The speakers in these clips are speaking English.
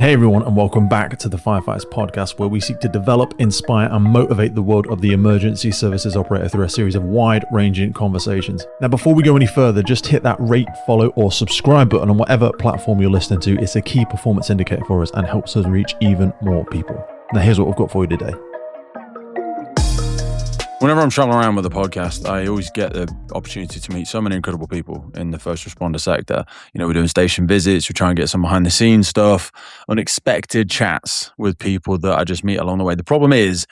Hey everyone, and welcome back to the Firefighters podcast, where we seek to develop, inspire, and motivate the world of the emergency services operator through a series of wide-ranging conversations. Now, before we go any further, just hit that rate, follow, or subscribe button on whatever platform you're listening to. It's a key performance indicator for us and helps us reach even more people. Now, here's what we've got for you today. Whenever I'm traveling around with the podcast, I always get the opportunity to meet so many incredible people in the first responder sector. You know, we're doing station visits, we try and get some behind the scenes stuff, unexpected chats with people that I just meet along the way. The problem is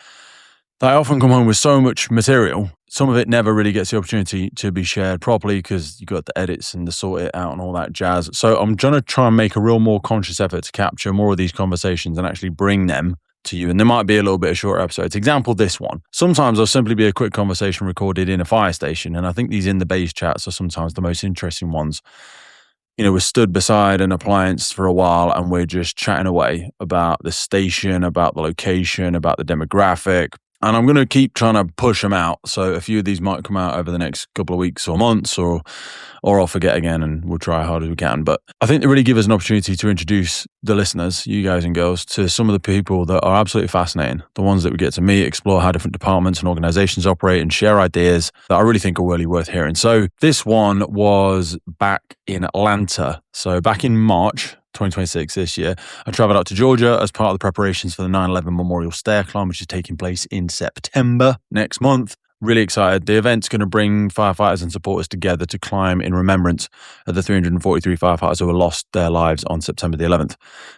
that I often come home with so much material. Some of it never really gets the opportunity to be shared properly because you got the edits and the sort it out and all that jazz. So I'm going to try and make a real more conscious effort to capture more of these conversations and actually bring them to you. And there might be a little bit of shorter episodes. Example, this one. Sometimes there'll simply be a quick conversation recorded in a fire station. And I think these in the base chats are sometimes the most interesting ones. You know, we're stood beside an appliance for a while and we're just chatting away about the station, about the location, about the demographic. And I'm going to keep trying to push them out. So a few of these might come out over the next couple of weeks or months, or I'll forget again and we'll try as hard as we can. But I think they really give us an opportunity to introduce the listeners, you guys and girls, to some of the people that are absolutely fascinating. The ones that we get to meet, explore how different departments and organizations operate, and share ideas that I really think are really worth hearing. So this one was back in Atlanta. So back in March 2026 this year, I traveled out to Georgia as part of the preparations for the 9/11 Memorial Stair Climb, which is taking place in September next month. Really excited. The event's going to bring firefighters and supporters together to climb in remembrance of the 343 firefighters who lost their lives on September the 11th,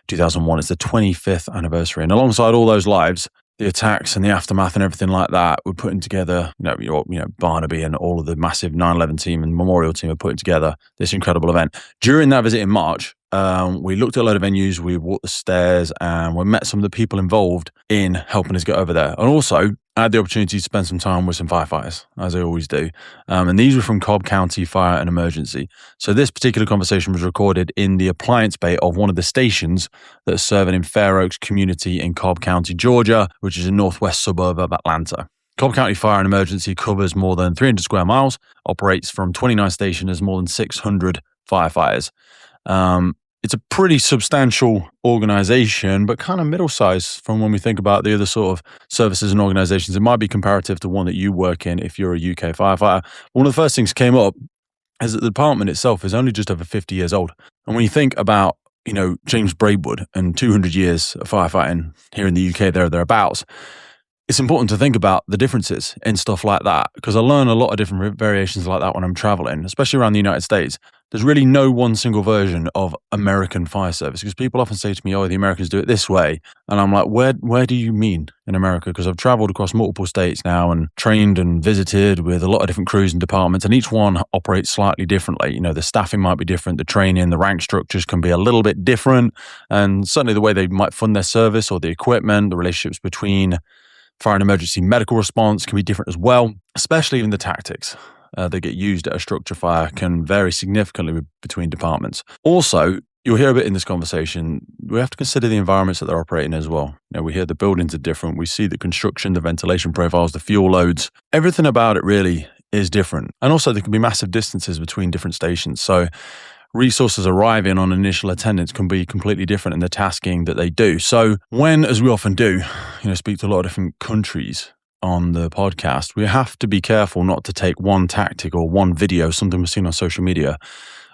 2001. It's the 25th anniversary. And alongside all those lives, the attacks and the aftermath and everything like that, we're putting together, Barnaby and all of the massive 9/11 team and Memorial team are putting together this incredible event. During that visit in March, we looked at a load of venues, we walked the stairs, and we met some of the people involved in helping us get over there. And also, I had the opportunity to spend some time with some firefighters, as I always do. And these were from Cobb County Fire and Emergency. So this particular conversation was recorded in the appliance bay of one of the stations that's serving in Fair Oaks community in Cobb County, Georgia, which is a northwest suburb of Atlanta. Cobb County Fire and Emergency covers more than 300 square miles, operates from 29 stations, more than 600 firefighters. It's a pretty substantial organization, but kind of middle-sized from when we think about the other sort of services and organizations. It might be comparative to one that you work in if you're a UK firefighter. One of the first things came up is that the department itself is only just over 50 years old. And when you think about, James Braidwood and 200 years of firefighting here in the UK, thereabouts, it's important to think about the differences in stuff like that, because I learn a lot of different variations like that when I'm traveling, especially around the United States. There's really no one single version of American fire service, because people often say to me, oh, the Americans do it this way. And I'm like, where do you mean in America? Because I've traveled across multiple states now and trained and visited with a lot of different crews and departments, and each one operates slightly differently. The staffing might be different, the training, the rank structures can be a little bit different, and certainly the way they might fund their service or the equipment, the relationships between fire and emergency medical response can be different as well, especially even the tactics that get used at a structure fire can vary significantly between departments. Also, you'll hear a bit in this conversation, we have to consider the environments that they're operating as well. We hear the buildings are different, we see the construction, the ventilation profiles, the fuel loads, everything about it really is different. And also there can be massive distances between different stations. So resources arriving on initial attendance can be completely different in the tasking that they do. So when, as we often do, speak to a lot of different countries on the podcast, we have to be careful not to take one tactic or one video, something we've seen on social media,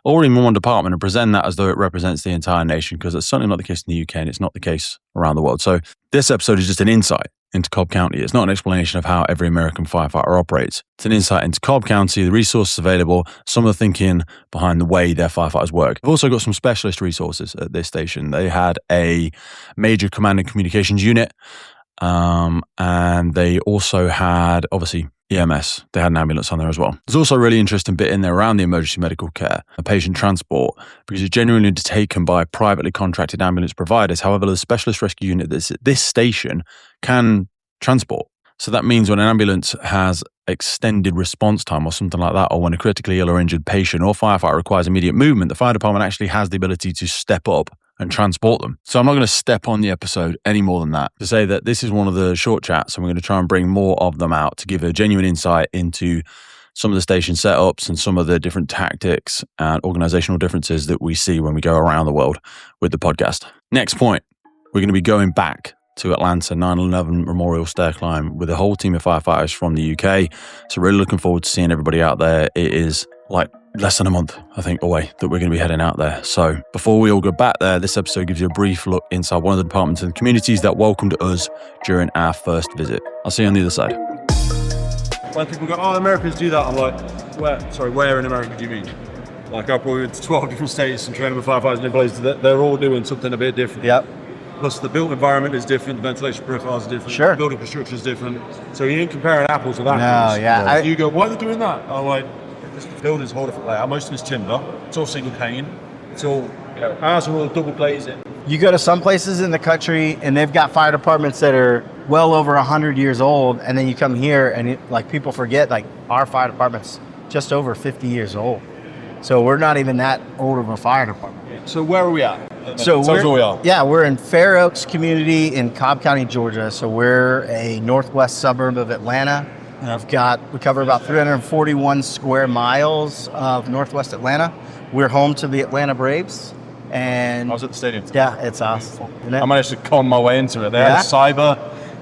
or even one department, and present that as though it represents the entire nation, because that's certainly not the case in the UK and it's not the case around the world. So this episode is just an insight into Cobb County. It's not an explanation of how every American firefighter operates. It's an insight into Cobb County, the resources available, some of the thinking behind the way their firefighters work. We've also got some specialist resources at this station. They had a major command and communications unit, and they also had, obviously, EMS. They had an ambulance on there as well. There's also a really interesting bit in there around the emergency medical care, the patient transport, because it's genuinely undertaken by privately contracted ambulance providers. However, the specialist rescue unit that's at this station can transport. So that means when an ambulance has extended response time or something like that, or when a critically ill or injured patient or firefighter requires immediate movement, the fire department actually has the ability to step up and transport them. So I'm not going to step on the episode any more than that to say that this is one of the short chats, and we're going to try and bring more of them out to give a genuine insight into some of the station setups and some of the different tactics and organizational differences that we see when we go around the world with the podcast. Next point, we're going to be going back to Atlanta 9/11 Memorial Stair Climb with a whole team of firefighters from the UK. So really looking forward to seeing everybody out there. It is like less than a month, I think, away that we're going to be heading out there. So before we all go back there, this episode gives you a brief look inside one of the departments and communities that welcomed us during our first visit. I'll see you on the other side. When people go, oh, Americans do that, I'm like, where in America do you mean? Like, I probably went to 12 different states and training with firefighters in different places. They're all doing something a bit different. Yep. Plus, the built environment is different, the ventilation profiles are different, Sure. the building construction is different. So you ain't comparing apples with apples. No, yeah. You go, why are they doing that? I'm like, this building's a whole different layout. Most of it's timber. It's all single pane. It's all, ours are all double glazing. You go to some places in the country and they've got fire departments that are well over 100 years old, and then you come here and people forget, like, our fire department's just over 50 years old. So we're not even that old of a fire department. So where are we at? So Tell us where we are. Yeah, we're in Fair Oaks community in Cobb County, Georgia. So we're a northwest suburb of Atlanta. We cover about 341 square miles of northwest Atlanta. We're home to the Atlanta Braves. And I was at the stadium. Yeah, it's awesome. Isn't it? I managed to con my way into it. They had a cyber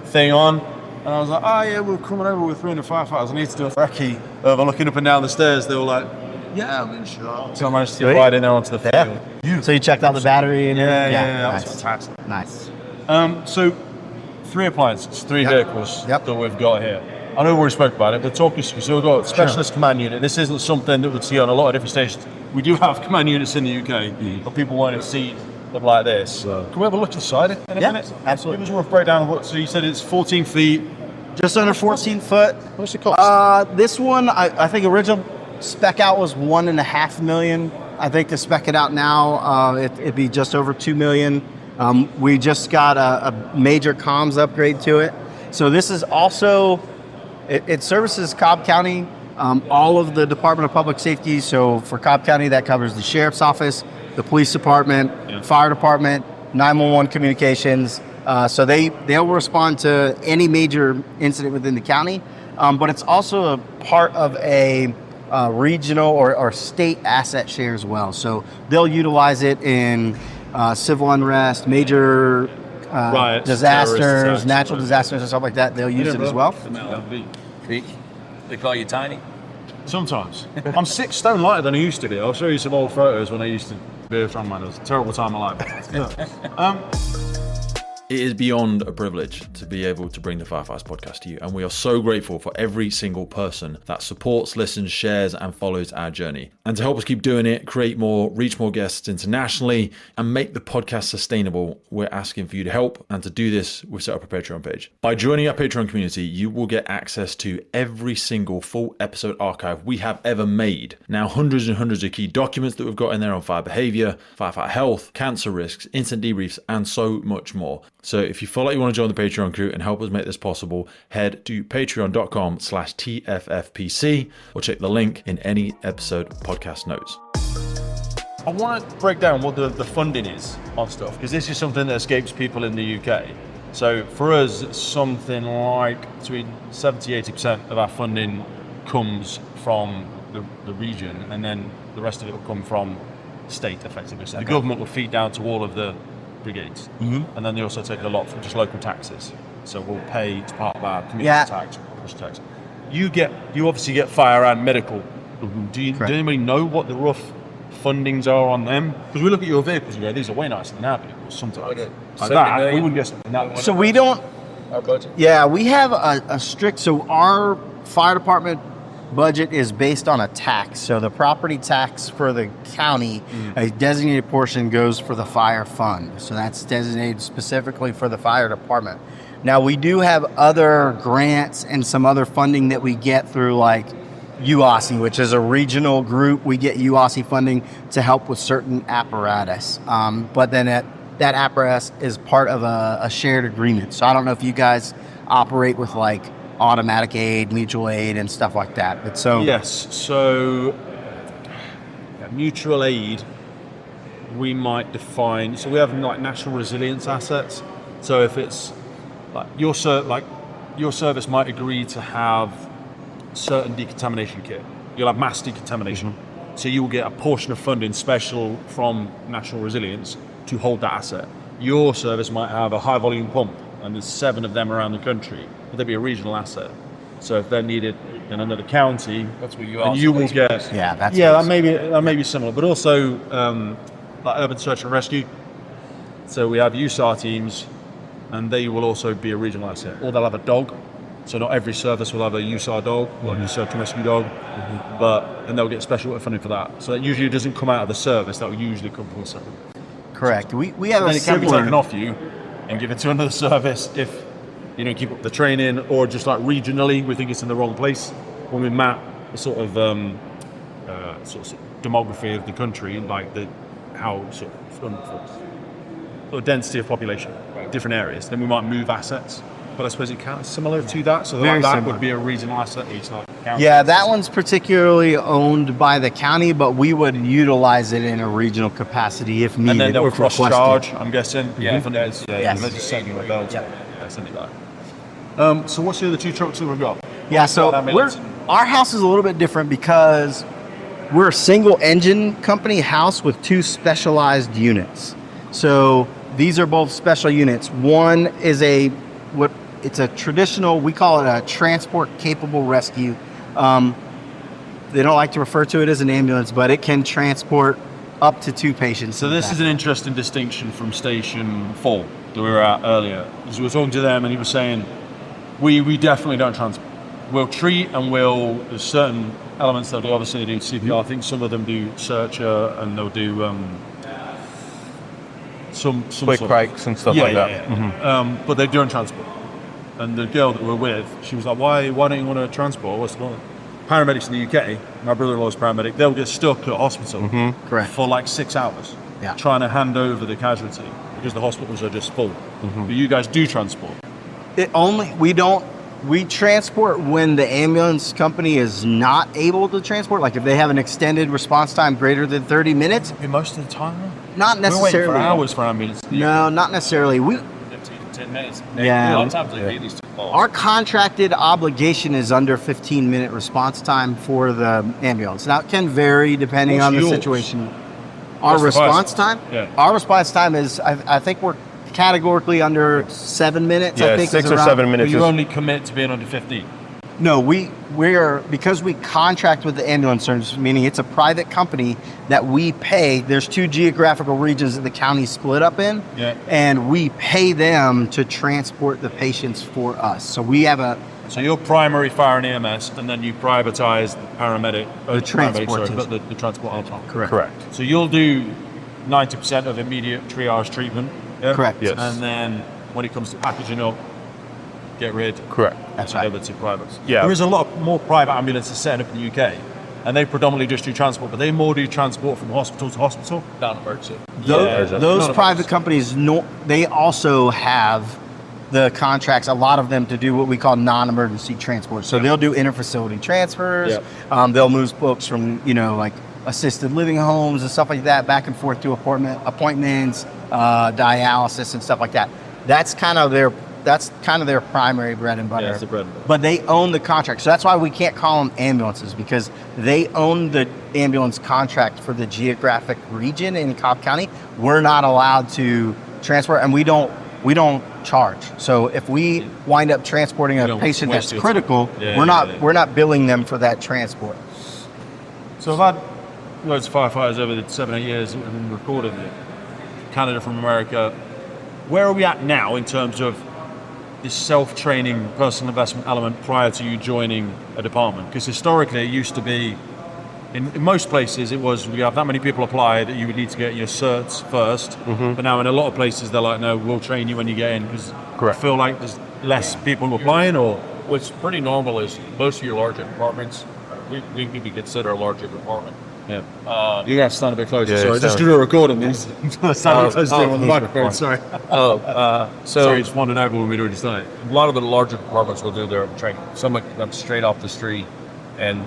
thing on. And I was like, oh yeah, we're coming over with 300 firefighters. I need to do a recce. I'm looking up and down the stairs. They were like, yeah, I'm in shot. So I managed to get right in there onto the field. Yeah. So you checked out the battery? And yeah, nice. that was fantastic. Nice. So 3 appliances, 3 vehicles that we've got here. I know we already spoke about it, but talk us through. So we've got a specialist command unit. This isn't something that we'd see on a lot of different stations. We do have command units in the UK, but people want to see them like this. Can we have a look to the side in a minute? Absolutely. Give us a rough breakdown of what, so you said it's 14 feet. Just under 14 foot. What's it cost? This one, I think original spec out was $1.5 million. I think to spec it out now, it'd be just over $2 million. We just got a major comms upgrade to it. So this is also, it services Cobb County, all of the Department of Public Safety. So for Cobb County, that covers the Sheriff's Office, the Police Department, Fire Department, 911 communications. So they'll respond to any major incident within the county. But it's also a part of a regional or state asset share as well. So they'll utilize it in civil unrest, major riots, disasters, natural disasters and stuff like that. They'll use it as well. They call you tiny? Sometimes. I'm 6 stone lighter than I used to be. I'll show you some old photos when I used to be a strongman. It was a terrible time of my life. It is beyond a privilege to be able to bring the Firefighters podcast to you, and we are so grateful for every single person that supports, listens, shares, and follows our journey. And to help us keep doing it, create more, reach more guests internationally, and make the podcast sustainable, we're asking for you to help. And to do this, we've set up a Patreon page. By joining our Patreon community, you will get access to every single full episode archive we have ever made. Now, hundreds and hundreds of key documents that we've got in there on fire behavior, firefighter health, cancer risks, incident debriefs, and so much more. So if you feel like you want to join the Patreon crew and help us make this possible, head to patreon.com/TFFPC or check the link in any episode podcast notes. I want to break down what the funding is on stuff, because this is something that escapes people in the UK. So for us, it's something like between 70-80% of our funding comes from the region, and then the rest of it will come from state, effectively. So the government will feed down to all of the brigades, and then they also take a lot from just local taxes. So we'll pay as part of our community tax, corporation tax. You obviously get fire and medical. Does anybody know what the rough fundings are on them? Because we look at your vehicles and go, these are way nicer than our vehicles sometimes. Like that, we wouldn't get something that. So we don't. Our budget. Yeah, we have a strict. So our fire department budget is based on a tax. So the property tax for the county, a designated portion goes for the fire fund. So that's designated specifically for the fire department. Now we do have other grants and some other funding that we get through, like UOSI, which is a regional group. We get UOSI funding to help with certain apparatus. But then that apparatus is part of a shared agreement. So I don't know if you guys operate with like automatic aid, mutual aid, and stuff like that. But so yes, so mutual aid, we might define. So we have like national resilience assets. So if it's like your service might agree to have certain decontamination kit. You'll have mass decontamination. So you will get a portion of funding special from National Resilience to hold that asset. Your service might have a high volume pump, and there's 7 of them around the country, but they'll be a regional asset. So if they're needed in another county, That's what you will get. Yeah, that's that may be similar, but also like urban search and rescue. So we have USAR teams, and they will also be a regional asset, or they'll have a dog. So not every service will have a USAR dog, like a search and rescue dog, and they'll get special funding for that. So that usually doesn't come out of the service; that will usually come from a separate. correct. We have And a then it can be similar. taken off you and given to another service if you don't keep up the training, or just like regionally, we think it's in the wrong place. When we map the sort of demography of the country, like how sort of density of population, different areas, then we might move assets. But I suppose it counts similar to that. So Very that similar. would be a regional asset each county. Yeah, that one's particularly owned by the county, but we would utilize it in a regional capacity if needed. And then they'll or cross requested. charge, I'm guessing. Yeah, If that's- Yes. They're just sending you a belt. Yep. Yeah, send it back. So what's the other 2 trucks that we've got? Yeah, so our house is a little bit different because we're a single engine company house with 2 specialized units. So these are both special units. One is it's a traditional, we call it a transport capable rescue. They don't like to refer to it as an ambulance, but it can transport up to 2 patients. So this is an interesting distinction from Station 4 that we were at earlier. Because we were talking to them and he was saying, we definitely don't transport. We'll treat and there's certain elements they'll do. Obviously they do CPR. I think some of them do searcher and they'll do some Quick sort of- breaks and stuff like that. Yeah. But they don't transport. And the girl that we're with, she was like, why don't you want to transport? What's the point? Paramedics in the UK, my brother-in-law's paramedic, they'll get stuck at a hospital Correct. for like 6 hours Yeah. trying to hand over the casualty because the hospitals are just full. But you guys do transport. We transport when the ambulance company is not able to transport. Like if they have an extended response time greater than 30 minutes, Most of the time? not We're waiting necessarily. for hours for ambulance. No, not necessarily. 15 to 10 minutes. Yeah. A lot of times they leave these 2 calls. Our contracted obligation is under 15-minute response time for the ambulance. Now, it can vary depending What's on the yours? situation. Our What's the response price? time? Yeah. Our response time is, I think we're categorically under 7 minutes. I Yeah, think 6 is or around- 7 But minutes. you is- only commit to being under 15. No, we're because we contract with the ambulance service, meaning it's a private company that we pay. There's 2 geographical regions that the county split up in, Yeah. and we pay them to transport the patients for us. So we have So you're primary fire and EMS, and then you privatize the paramedic, transportation. but the transport on top. Correct. So you'll do 90% of immediate triage treatment. Yeah? Correct. Yes. And then when it comes to packaging up, get rid. Correct. That's right. Over to privates. Yeah. There is a lot more private ambulances set up in the UK, and they predominantly just do transport, but they more do transport from hospital to hospital. Non-emergency. those private companies. They also have the contracts. A lot of them to do what we call non-emergency transport. So they'll do interfacility transfers. They'll move folks from like assisted living homes and stuff like that back and forth to appointments, dialysis and stuff like that. That's kind of their primary bread and butter. Yeah, it's the bread and butter. But they own the contract. So that's why we can't call them ambulances, because they own the ambulance contract for the geographic region in Cobb County. We're not allowed to transport, and we don't charge. So if we wind up transporting a don't patient waste that's your critical, time. we're not billing them for that transport. So I've had loads of firefighters over the 7-8 years and recorded it. Canada from America. Where are we at now in terms of this self-training personal investment element prior to you joining a department? Because historically it used to be, in most places it was, we have that many people apply that you would need to get your certs first. But now in a lot of places they're like, no, we'll train you when you get in, because I feel like there's less people applying. Or What's pretty normal is most of your larger departments, we could be considered a larger department. you got to stand a bit closer. Yeah, sorry, just stand- do a recording this. Stand a bit closer on the microphone. Sorry. Sorry, just wandered over when we'd already started. A lot of the larger departments will do their training. Some come straight off the street and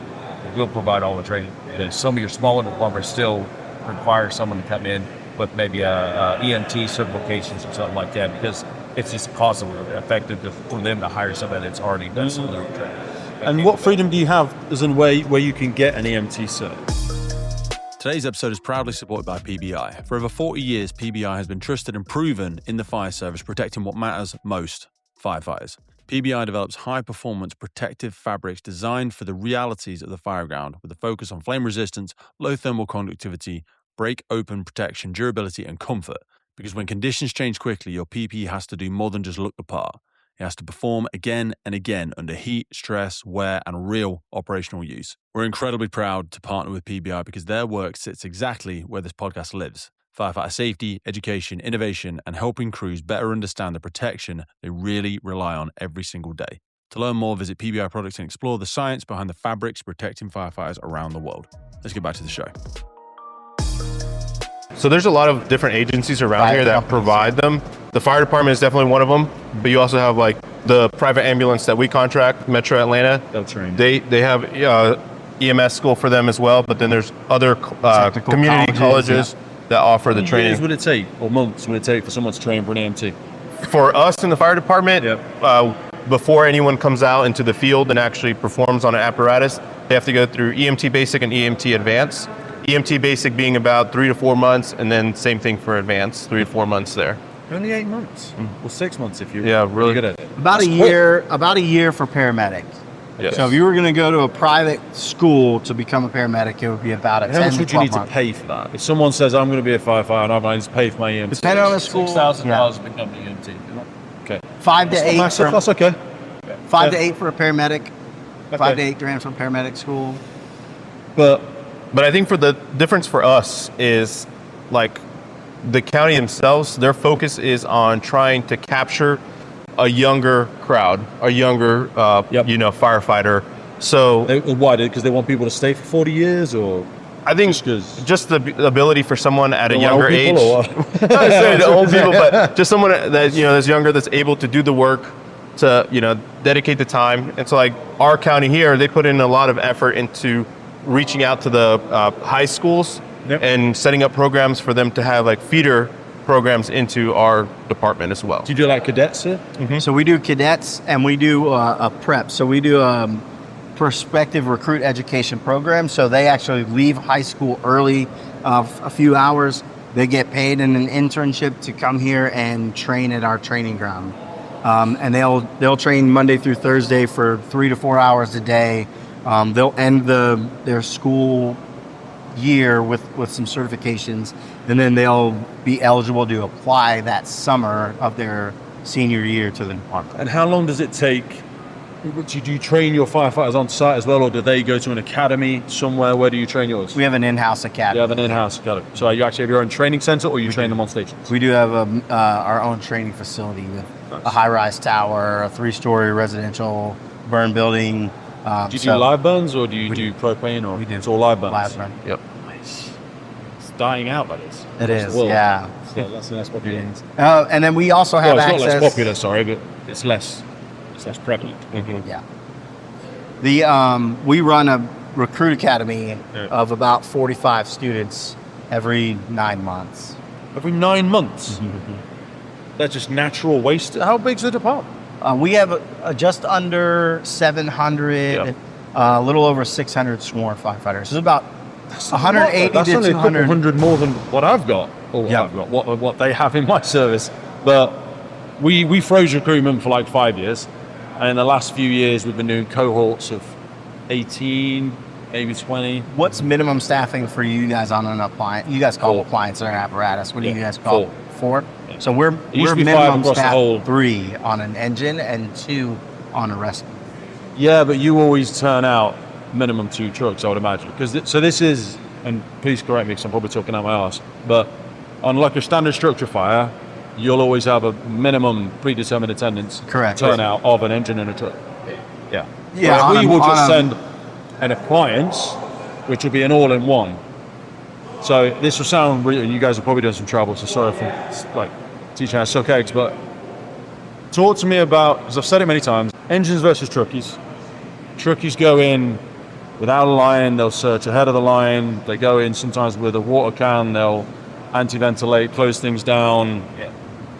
will provide all the training. And some of your smaller departments still require someone to come in with maybe a EMT certifications or something like that, because it's just cost effective for them to hire somebody that's already done some of their training. And what freedom do you have as in where you can get an EMT cert? Today's episode is proudly supported by PBI. For over 40 years, PBI has been trusted and proven in the fire service, protecting what matters most, firefighters. PBI develops high-performance protective fabrics designed for the realities of the fireground, with a focus on flame resistance, low thermal conductivity, break-open protection, durability, and comfort. Because when conditions change quickly, your PPE has to do more than just look the part. It has to perform again and again under heat, stress, wear, and real operational use. We're incredibly proud to partner with PBI because their work sits exactly where this podcast lives. Firefighter safety, education, innovation, and helping crews better understand the protection they really rely on every single day. To learn more, visit PBI Products and explore the science behind the fabrics protecting firefighters around the world. Let's get back to the show. So there's a lot of different agencies around here that provide them. The fire department is definitely one of them, but you also have like the private ambulance that we contract, Metro Atlanta. That's right. They have EMS school for them as well, but then there's other community colleges that offer the training. Years would it take, or months would it take for someone to train for an EMT? For us in the fire department, before anyone comes out into the field and actually performs on an apparatus, they have to go through EMT Basic and EMT Advanced. EMT Basic being about 3 to 4 months, and then same thing for Advanced, 3 to 4 months there. Only 8 months, or 6 months if you're really good at it. About a year for paramedic. Yes. So if you were going to go to a private school to become a paramedic, it would be about a 10 How much to would you 12 need to months. pay for that? If someone says, I'm going to be a firefighter and I need to pay for my EMT. Depending on the school, $6,000 to become an EMT. Okay. 5 to 8 That's for, okay. 5 to 8 for a paramedic. 5 to 8 grand for paramedic school. But I think for the difference for us is like the county themselves, their focus is on trying to capture a younger crowd, a younger, firefighter. So Why? Because they want people to stay for 40 years, or I think just the ability for someone at a younger age, people, not necessarily the old people, but just someone that that's younger, that's able to do the work, to dedicate the time. And so like our county here, they put in a lot of effort into reaching out to the high schools and setting up programs for them to have like feeder programs into our department as well. Do you do like cadets here? Mm-hmm. So we do cadets and we do a prep. So we do prospective recruit education program. So they actually leave high school early, a few hours. They get paid in an internship to come here and train at our training ground. And they'll train Monday through Thursday for 3 to 4 hours a day. They'll end their school year with some certifications, and then they'll be eligible to apply that summer of their senior year to the department. And how long does it take? Do you train your firefighters on site as well, or do they go to an academy somewhere? Where do you train yours? We have an in-house academy. You have an in-house academy. So you actually have your own training center, or you train them on stations? We do have our own training facility with a high-rise tower, a 3-story residential burn building. Do you do live burns, or do you do propane, or it's all live burns? Live burn. Yep. Nice. It's dying out, that is. It is, Well, yeah. Yeah, that's less popular. And then we also have Well, it's access. not less popular, sorry, but it's less prevalent. Yeah. We run a recruit academy of about 45 students every 9 months. Every 9 months? That's just natural waste. How big's the department? We have just under 700, a little over 600 sworn firefighters. It's about 180 That's to only 200. a couple hundred more than what I've got, or what I've got, what they have in my service. But we froze recruitment for like 5 years, and in the last few years we've been doing cohorts of 18, maybe 20. What's minimum staffing for you guys on an appliance? You guys call appliance or an apparatus. What do you guys call 4? Yeah. So we're used to be 5 minimum across the staff whole- 3 on an engine and 2 on a rescue. Yeah, but you always turn out minimum 2 trucks, I would imagine. So this is, and please correct me because I'm probably talking out my arse, but on like a standard structure fire, you'll always have a minimum predetermined attendance turnout of an engine and a truck. Yeah. Yeah. We will just send an appliance, which will be an all-in-one. So this will sound really, and you guys are probably doing some trouble, so sorry for like teaching how to suck eggs, but talk to me about, because I've said it many times, engines versus truckies. Truckies go in without a line, they'll search ahead of the line, they go in sometimes with a water can, they'll anti-ventilate, close things down.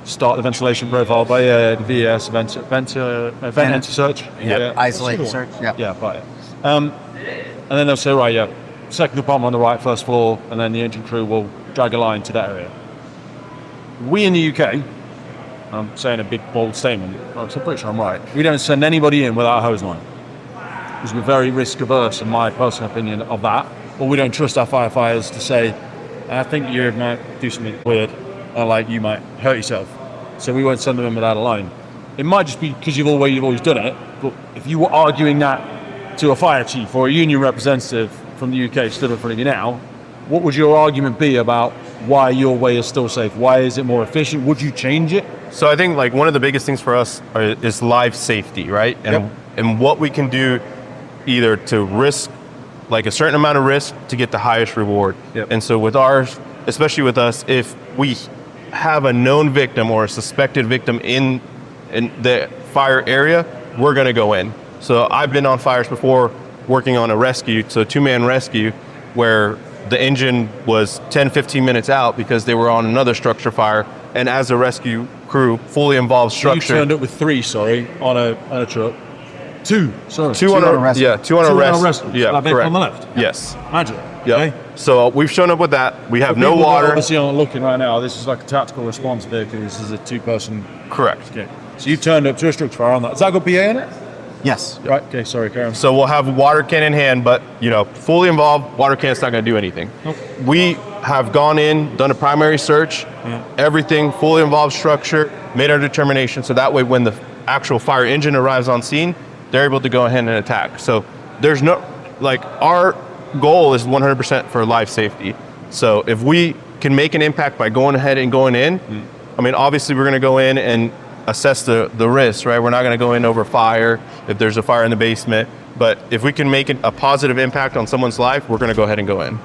start the ventilation profile by VS vent enter search. Isolate search. Yeah, right. And then they'll say, right, second compartment on the right, first floor, and then the engine crew will drag a line to that area. We in the UK, I'm saying a big bold statement, I'm pretty sure I'm right. We don't send anybody in without a hose line, because we're very risk averse, in my personal opinion, of that. Or we don't trust our firefighters to say, I think you might do something weird, or like you might hurt yourself. So we won't send them in without a line. It might just be because you've always done it, but if you were arguing that to a fire chief or a union representative from the UK stood in front of you now, what would your argument be about why your way is still safe? Why is it more efficient? Would you change it? So I think like one of the biggest things for us is life safety, right? And what we can do either to risk like a certain amount of risk to get the highest reward. And so with ours, especially with us, if we have a known victim or a suspected victim in the fire area, we're going to go in. So I've been on fires before working on a rescue, so 2-man rescue, where the engine was 10, 15 minutes out because they were on another structure fire. And as a rescue crew, fully involved structure. You turned up with 3, on a truck. 2 on a rescue. Yeah, 2 on a rescue. Yeah, correct. On the left. Yes. Imagine. Yeah. Okay. So we've shown up with that. We have no water. Obviously, I'm looking right now. This is like a tactical response vehicle. This is a 2-person. Correct. Okay. So you turned up to a structure fire on that. Has that got PA in it? Yes. Right. Okay. Sorry, Karen. So we'll have a water can in hand, but fully involved, water can's not going to do anything. Nope. We have gone in, done a primary search, everything, fully involved structure, made our determination. So that way, when the actual fire engine arrives on scene, they're able to go ahead and attack. So there's no, our goal is 100% for life safety. So if we can make an impact by going ahead and going in, I mean, obviously we're going to go in and assess the risk, right? We're not going to go in over fire if there's a fire in the basement. But if we can make a positive impact on someone's life, we're going to go ahead and go in.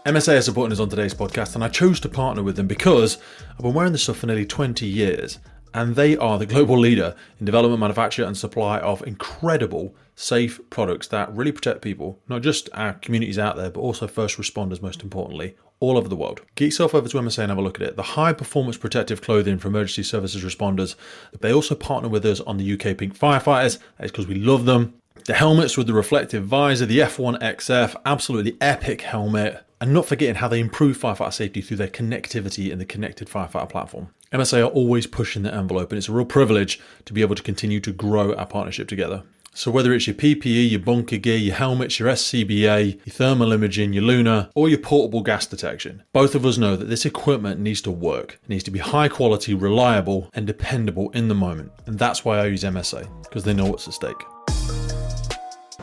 MSA are supporting us on today's podcast, and I chose to partner with them because I've been wearing this stuff for nearly 20 years. And they are the global leader in development, manufacture, and supply of incredible, safe products that really protect people, not just our communities out there, but also first responders, most importantly, all over the world. Get yourself over to MSA and have a look at it. The high-performance protective clothing for emergency services responders. They also partner with us on the UK Pink Firefighters. It's because we love them. The helmets with the reflective visor, the F1XF, absolutely epic helmet. And not forgetting how they improve firefighter safety through their connectivity in the connected firefighter platform. MSA are always pushing the envelope, and it's a real privilege to be able to continue to grow our partnership together. So whether it's your PPE, your bunker gear, your helmets, your SCBA, your thermal imaging, your Luna, or your portable gas detection, both of us know that this equipment needs to work. It needs to be high quality, reliable, and dependable in the moment. And that's why I use MSA, because they know what's at stake.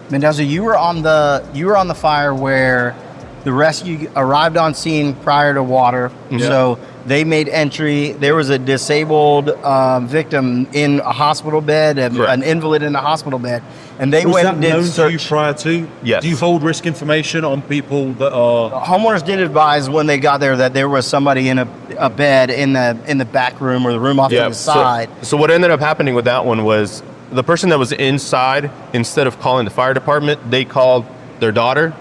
Mendoza, you were on the fire where the rescue arrived on scene prior to water. So they made entry. There was a disabled victim in a hospital bed, an invalid in a hospital bed, and they went and did search. To you prior to? Yes. Do you hold risk information on people that are? Homeowners did advise when they got there that there was somebody in a bed in the back room or the room off to the side. So what ended up happening with that one was the person that was inside, instead of calling the fire department, they called their daughter.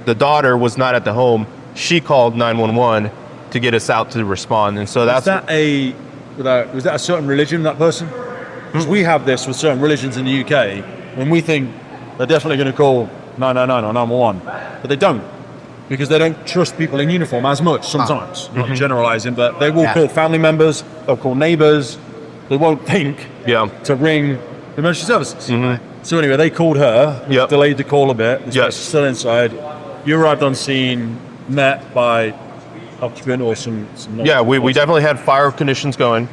The daughter was not at the home. She called 911 to get us out to respond, and so that's. Was that a certain religion, that person? Because we have this with certain religions in the UK, when we think they're definitely going to call 999 or 911, but they don't, because they don't trust people in uniform as much sometimes. Not generalizing, but they will call family members, they'll call neighbors. They won't think to ring emergency services. So anyway, they called her, delayed the call a bit. This still inside. You arrived on scene, met by occupant or some we definitely had fire conditions going.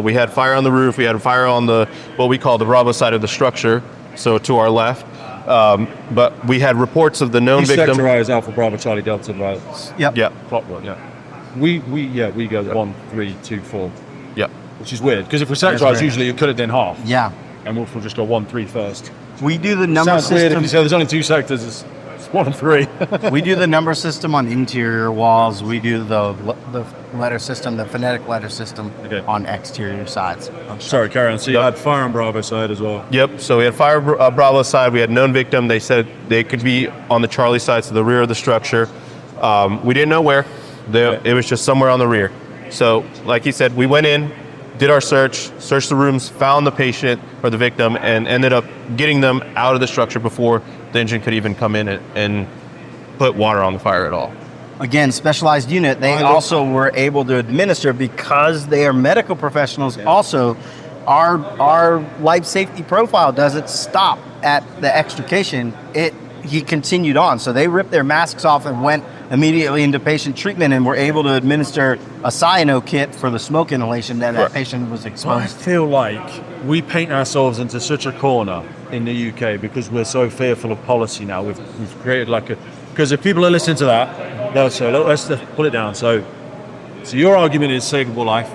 We had fire on the roof, we had fire on the what we call the Bravo side of the structure, so to our left. But we had reports of the known victim. Sectorize Alpha Bravo Charlie Delta, right? Clockwork, We go 1, 3, 2, 4. Yep. Which is weird, because if we sectorize, usually you cut it in half. Yeah. And we'll just go 1, 3 first. We do the number Sounds system. weird if you say there's only 2 sectors. It's 1 and 3. We do the number system on interior walls. We do the letter system, the phonetic letter system on exterior sides. Sorry, carry on. So you had fire on Bravo side as well. Yep. So we had fire Bravo side. We had known victim. They said they could be on the Charlie side, so the rear of the structure. We didn't know where. It was just somewhere on the rear. So, like he said, we went in, did our searched the rooms, found the patient or the victim, and ended up getting them out of the structure before the engine could even come in and put water on the fire at all. Again, specialized unit, they also were able to administer, because they are medical professionals. Also, our life safety profile doesn't stop at the extrication. He continued on. So they ripped their masks off and went immediately into patient treatment, and were able to administer a cyano kit for the smoke inhalation that patient was I exposed to. feel like we paint ourselves into such a corner in the UK because we're so fearful of policy now. We've created because if people are listening to that, they'll say, let's pull it down. So your argument is savable life.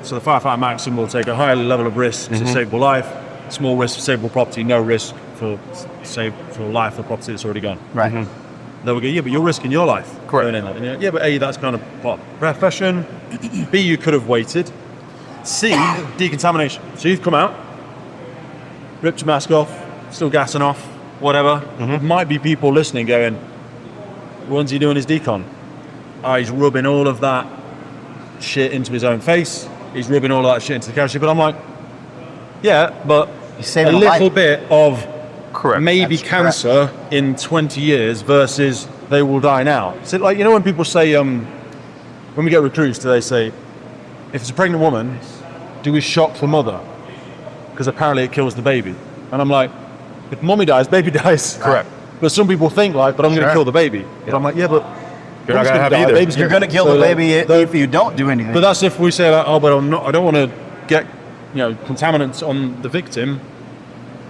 So the firefighter maximum will take a higher level of risk to savable life, small risk for savable property, no risk for life or property that's already gone. Right. They will go, yeah, but you're risking your life. Correct. Going in that. And you're like, yeah, but A, that's kind of part of the profession. B, you could have waited. C, decontamination. So you've come out, ripped your mask off, still gassing off, whatever. Might be people listening going, when's he doing his decon? He's rubbing all of that shit into his own face. He's rubbing all of that shit into the carriage. But I'm like, yeah, but a little bit of maybe cancer in 20 years versus they will die now. So like, when people say, when we get recruits, do they say, if it's a pregnant woman, do we shock the mother? Because apparently it kills the baby. And I'm like, if mommy dies, baby dies. Correct. But some people think but I'm going to kill the baby. But I'm like, yeah, but you're not going to have either. You're going to kill the baby if you don't do anything. But that's if we say but I don't want to get contaminants on the victim.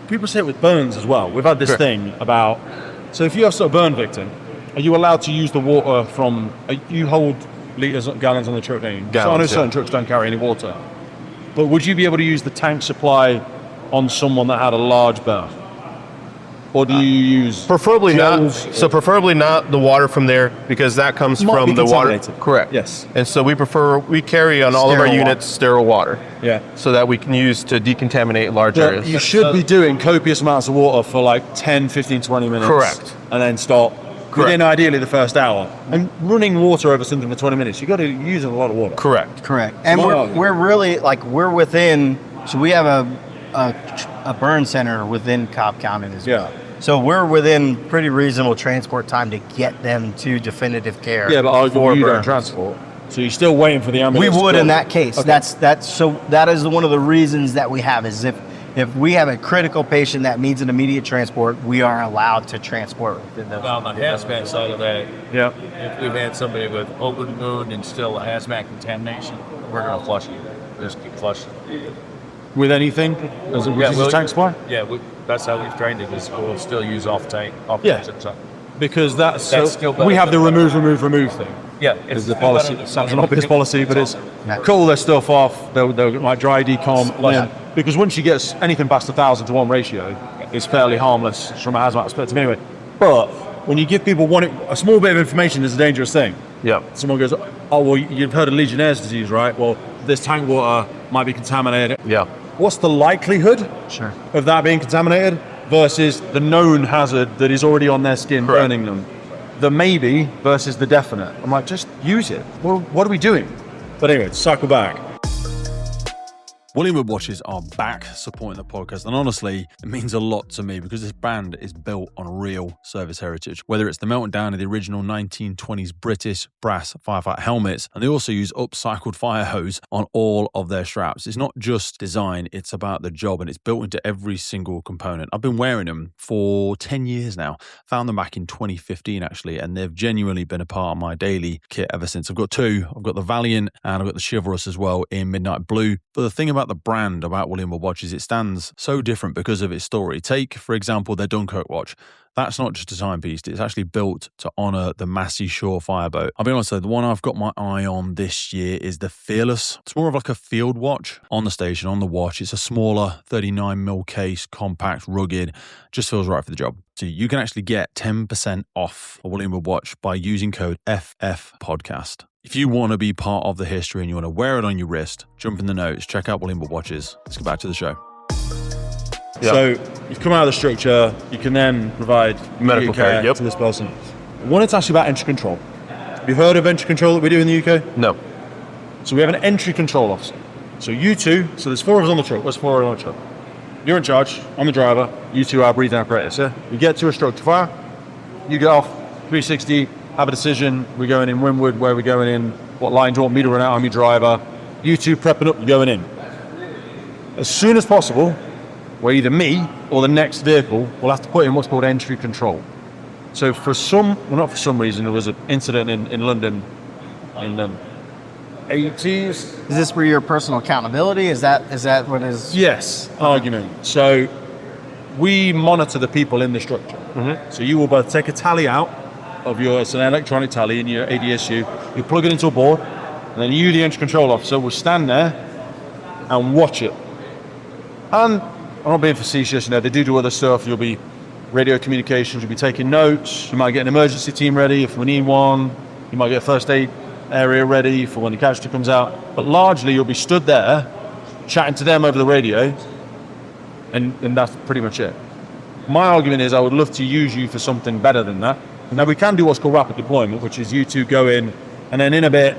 People say it with burns as well. We've had this thing about, so if you have a burn victim, are you allowed to use the water from, you hold litres, gallons on the truck, don't you? So I know certain trucks don't carry any water. But would you be able to use the tank supply on someone that had a large burn? Or do you use preferably gels? not? So preferably not the water from there, because that comes from the water. Correct. Yes. And so we carry on all of our units sterile water. Yeah. So that we can use to decontaminate large areas. You should be doing copious amounts of water for like 10, 15, 20 minutes. Correct. And then stop. Within ideally the first hour. And running water over something for 20 minutes, you got to use a lot of water. Correct. And we're really we're within. So we have a burn center within Cobb County as well. So we're within pretty reasonable transport time to get them to definitive care. Yeah, but you don't transport. So you're still waiting for the ambulance. We would in that case. Okay. That is one of the reasons that we have is if we have a critical patient that needs an immediate transport, we are allowed to transport within those. On the hazmat side of that, if we've had somebody with open wound and still a hazmat contamination, we're going to flush you. Just keep flushing. With anything? Does it use tank supply? Yeah, that's how we've trained it, is we'll still use off tank. Because that's we have the remove thing. Yeah, it's the policy. It's an obvious policy, but it's cool their stuff off. They'll like dry decom. Because once you get anything past 1,000 to 1 ratio, it's fairly harmless from a hazmat perspective anyway. But when you give people a small bit of information is a dangerous thing. Yeah. Someone goes, oh, well, you've heard of Legionnaire's disease, right? Well, this tank water might be contaminated. Yeah. What's the likelihood of that being contaminated versus the known hazard that is already on their skin burning them? The maybe versus the definite. I'm like, just use it. Well, what are we doing? But anyway, cycle back. William Wood watches are back supporting the podcast, and honestly, it means a lot to me because this brand is built on real service heritage. Whether it's the melting down of the original 1920s British brass firefighter helmets, and they also use upcycled fire hose on all of their straps. It's not just design, it's about the job, and it's built into every single component. I've been wearing them for 10 years now. Found them back in 2015, actually, and they've genuinely been a part of my daily kit ever since. I've got two. I've got the Valiant, and I've got the Chivalrous as well in midnight blue. But the thing about the brand, about William Wood watches, it stands so different because of its story. Take, for example, their Dunkirk watch. That's not just a timepiece. It's actually built to honour the Massey Shore fireboat. I'll be honest though, the one I've got my eye on this year is the Fearless. It's more of like a field watch on the station, on the watch. It's a smaller 39mm case, compact, rugged, just feels right for the job. So you can actually get 10% off a William Wood watch by using code FFPodcast. If you want to be part of the history and you want to wear it on your wrist, jump in the notes, check out William Wood watches. Let's get back to the show. Yeah. So you've come out of the structure, you can then provide medical care to this person. I wanted to ask you about entry control. Have you heard of entry control that we do in the UK? No. So we have an entry control officer. So you two, so there's 4 of us on the truck. There's 4 on the truck. You're in charge. I'm the driver. You two are breathing apparatus. Yeah? We get to a structure fire. You get off 360, have a decision. We're going in Windward, where we're going in, what line do you want me to run out? I'm your driver. You two prepping up, you're going in. As soon as possible, where either me or the next vehicle will have to put in what's called entry control. So not for some reason, there was an incident in London in the 80s. Is this for your personal accountability? Is that what it is? Yes, argument. So we monitor the people in the structure. Mm-hmm. So you will both take a tally out of it's an electronic tally in your ADSU, you plug it into a board, and then you, the entry control officer, will stand there and watch it. And I'm not being facetious, they do other stuff. You'll be radio communications, you'll be taking notes, you might get an emergency team ready if we need one, you might get a first aid area ready for when the casualty comes out. But largely you'll be stood there chatting to them over the radio, and that's pretty much it. My argument is I would love to use you for something better than that. Now we can do what's called rapid deployment, which is you two go in, and then in a bit,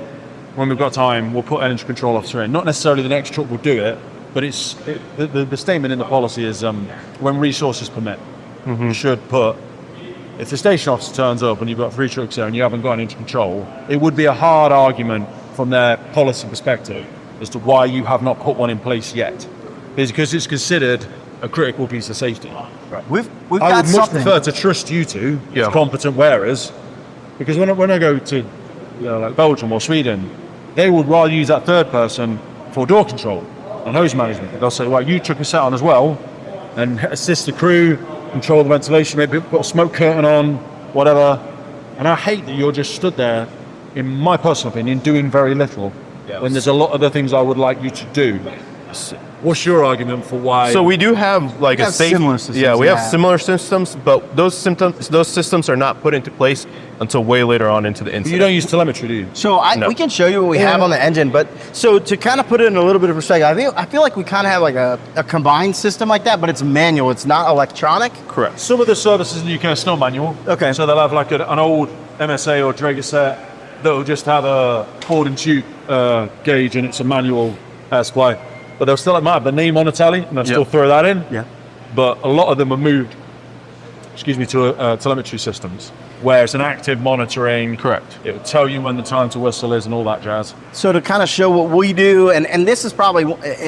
when we've got time, we'll put an entry control officer in. Not necessarily the next truck will do it, but the statement in the policy is when resources permit. You should put, if the station officer turns up and you've got 3 trucks there and you haven't got an entry control, it would be a hard argument from their policy perspective as to why you have not put one in place yet. Because it's considered a critical piece of safety. Right. We've I got would much something. prefer to trust you two as competent wearers, because when I go to like Belgium or Sweden, they would rather use that third person for door control and hose management. They'll say, well, you took a set on as well and assist the crew, control the ventilation, maybe put a smoke curtain on, whatever. And I hate that you're just stood there, in my personal opinion, doing very little when there's a lot of other things I would like you to do. What's your argument for why? So we do have like a safe. similar systems, Yeah, we yeah. have similar systems, but those systems are not put into place until way later on into the incident. You don't use telemetry, do you? So No. we can show you what we have on the engine, but so to kind of put it in a little bit of perspective, I feel like we kind of have like a combined system like that, but it's manual. It's not electronic. Correct. Some of the services in the UK are still manual. Okay. So they'll have like an old MSA or Draeger set that'll just have a cord and tube gauge, and it's a manual air supply. But they'll still might have the name on a tally, and they'll still throw that in. Yeah. But a lot of them are moved, to telemetry systems, where it's an active monitoring. Correct. It will tell you when the time to whistle is and all that jazz. So to kind of show what we do, and this is probably,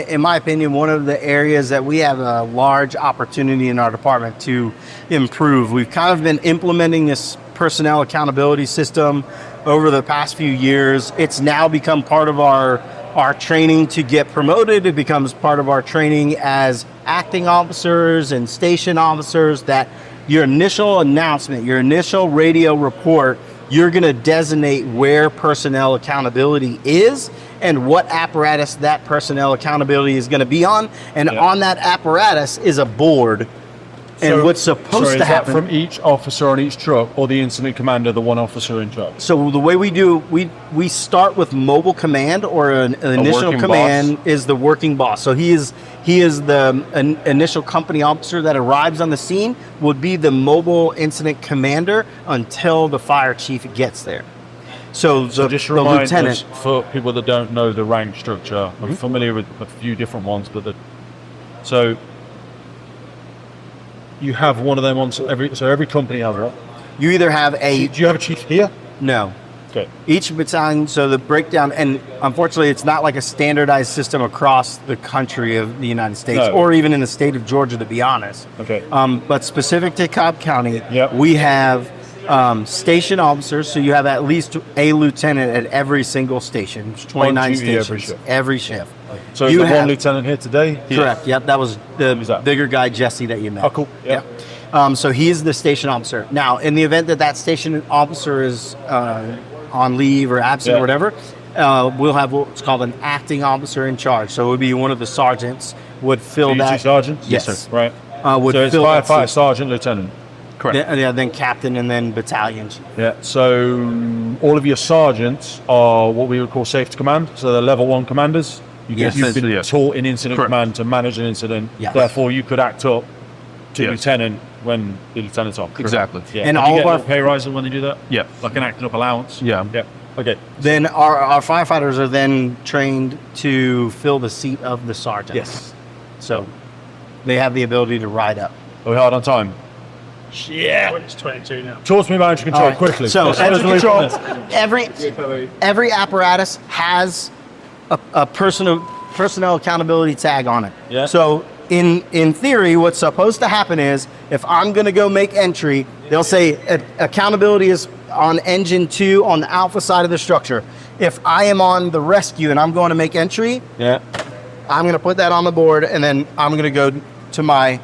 in my opinion, one of the areas that we have a large opportunity in our department to improve. We've kind of been implementing this personnel accountability system over the past few years. It's now become part of our training to get promoted. It becomes part of our training as acting officers and station officers, that your initial announcement, your initial radio report, you're going to designate where personnel accountability is and what apparatus that personnel accountability is going to be on. And on that apparatus is a board. And what's supposed to happen from each officer on each truck, or the incident commander, the one officer in charge? So the way we do, we start with mobile command, or an initial working command boss. is the working boss. So he is the initial company officer that arrives on the scene, would be the mobile incident commander until the fire chief gets there. So Just the remind lieutenant. us, for people that don't know the rank structure, I'm familiar with a few different ones, but so you have one of them on every company has one. You either have a Do you have a chief here? no. Okay. Each battalion, so the breakdown, and unfortunately it's not like a standardized system across the country of the United States, No. or even in the state of Georgia, to be honest. Okay. But specific to Cobb County, Yep. we have station officers, so you have at least a lieutenant at every single station. There's 29 duty every stations, shift. every shift. So You is the have- one lieutenant here today? Correct, yep, that was the Who's that? bigger guy, Jesse, that you met. Oh, cool. Yeah. So he's the station officer. Now, in the event that station officer is on leave or absent or whatever, we'll have what's called an acting officer in charge. So it would be one of the sergeants would fill You two that. sergeants? Yes. sir. Right. Would So it's fill that firefighter, seat. sergeant, lieutenant. Correct. Then captain, and then battalion chief. Yeah. So all of your sergeants are what we would call safety command. So they're level 1 commanders. Yes. You've been Yes. taught in incident Correct. command to manage an incident. Yes. Therefore, you could act up to Yes. lieutenant when the lieutenant's off. Exactly. Yeah. And Do all you of get our- a pay rise when they do that? Yeah. Like an acting up allowance. Yeah. Yeah. Okay. Then our firefighters are then trained to fill the seat of the sergeant. Yes. So they have the ability to ride up. Are we hard on time? Yeah. It's 22 now. Talk to me about entry control All right. quickly. So Let's entry move control, on this. every apparatus has a personnel accountability tag on it. Yeah. So in theory, what's supposed to happen is if I'm going to go make entry, they'll say accountability is on engine 2 on the alpha side of the structure. If I am on the rescue and I'm going to make entry, Yeah. I'm going to put that on the board, and then I'm going to go to my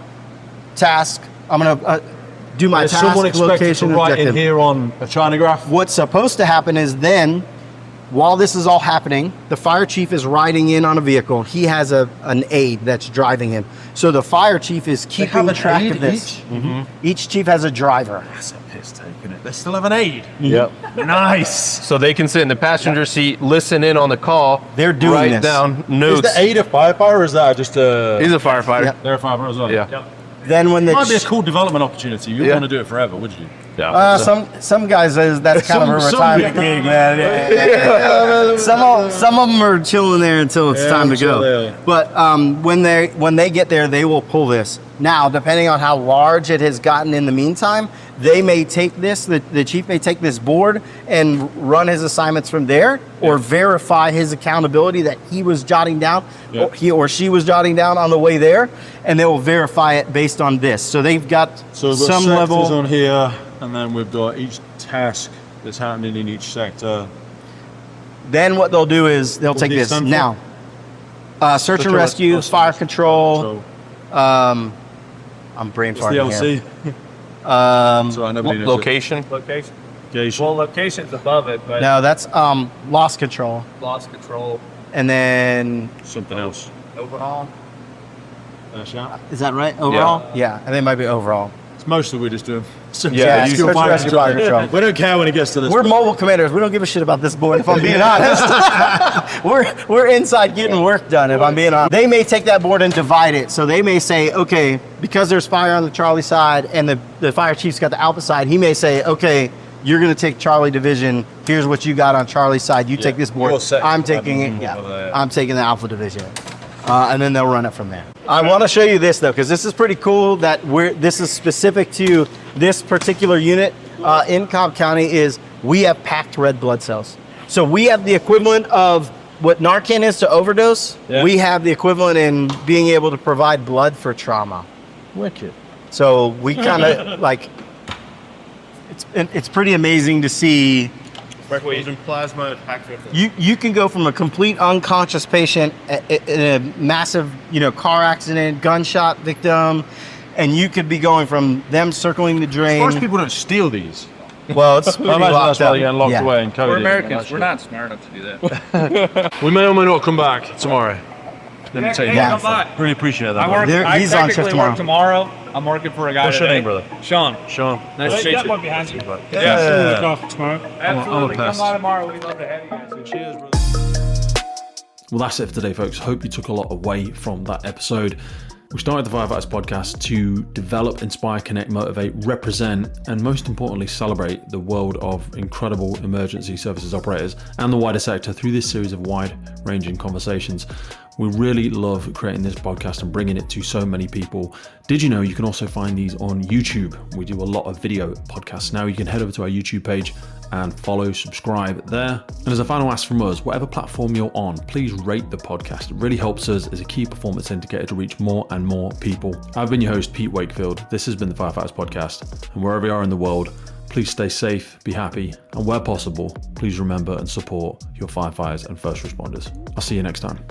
task. I'm going to do my Is task, someone expected location, to write objective. in here on a trinograph? What's supposed to happen is then, while this is all happening, the fire chief is riding in on a vehicle. He has an aide that's driving him. So the fire chief is keeping track of this. Each chief has a driver. That's a piss taking it. They still have an aid. Yep. Nice. So they can sit in the passenger seat, listen in on the call. They're doing write this. down Is notes. the aid a firefighter or is that just a... He's a firefighter. Yep. They're a firefighter as well? Yeah. Then when the Might be a cool development opportunity. You Yeah. want to do it forever, would you? Yeah. some guys that's kind of a Some retirement people- gig, man. Yeah. Some of them are chilling there until it's time to chill go. there. But when they get there, they will pull this. Now, depending on how large it has gotten in the meantime, they may take this. The chief may take this board and run his assignments from there, or verify his accountability that he was jotting down, Yeah. or he or she was jotting down on the way there, and they will verify it based on this. So they've got So we've got some sectors level. on here, and then we've got each task that's happening in each sector. Then what they'll do is they'll take do you this stand for? now. Search and and rescue, rescue. fire control. So I'm brain it's the farting here. LC. So I nobody knows it. Location. Location. Location. Well, location's above it, but No, that's loss control, loss control and then Something else. overall. Shout. is that right? Overall, yeah, and they might be overall. It's mostly we're just doing. Yeah, you search and rescue, fire control. We don't care when it gets to this. We're mobile commanders. We don't give a shit about this board, if I'm being honest. we're inside getting work done, if I'm being honest. They may take that board and divide it. So they may say, okay, because there's fire on the Charlie side and the fire chief's got the Alpha side, he may say, okay, you're going to take Charlie division. Here's what you got on Charlie's side. You take this board. Your sector. I'm taking it. Yeah. Yeah, I'm taking the Alpha division. And then they'll run it from there. I want to show you this though, because this is pretty cool that this is specific to this particular unit in Cobb County is we have packed red blood cells. So we have the equivalent of what Narcan is to overdose. Yeah. We have the equivalent in being able to provide blood for trauma. Wicked. So we kind of like, it's pretty amazing to see. Using plasma packed with You can go from a complete unconscious patient in a massive, car accident, gunshot victim, and you could be going from them circling the drain. Most people don't steal these. Well, it's pretty I imagine locked that's why up. they're getting locked Yeah. away and coded. We're Americans. We're not smart enough to do that. We may or may not come back tomorrow. Let me tell you Yeah. that. come by. Really appreciate that. I work. I He's on shift technically work tomorrow. I'm working for a guy What's your today. name, brother? Sean. Sean. Nice to meet you. behind you. Yeah. Tomorrow. Absolutely. pest. Come by tomorrow. We'd love to have you guys. Cheers, brother. Well, that's it for today, folks. Hope you took a lot away from that episode. We started the Firefighters podcast to develop, inspire, connect, motivate, represent, and most importantly, celebrate the world of incredible emergency services operators and the wider sector through this series of wide-ranging conversations. We really love creating this podcast and bringing it to so many people. Did you know you can also find these on YouTube? We do a lot of video podcasts now. You can head over to our YouTube page and follow, subscribe there. And as a final ask from us, whatever platform you're on, please rate the podcast. It really helps us as a key performance indicator to reach more and more people. I've been your host, Pete Wakefield. This has been the Firefighters Podcast. And wherever you are in the world, please stay safe, be happy, and where possible, please remember and support your firefighters and first responders. I'll see you next time.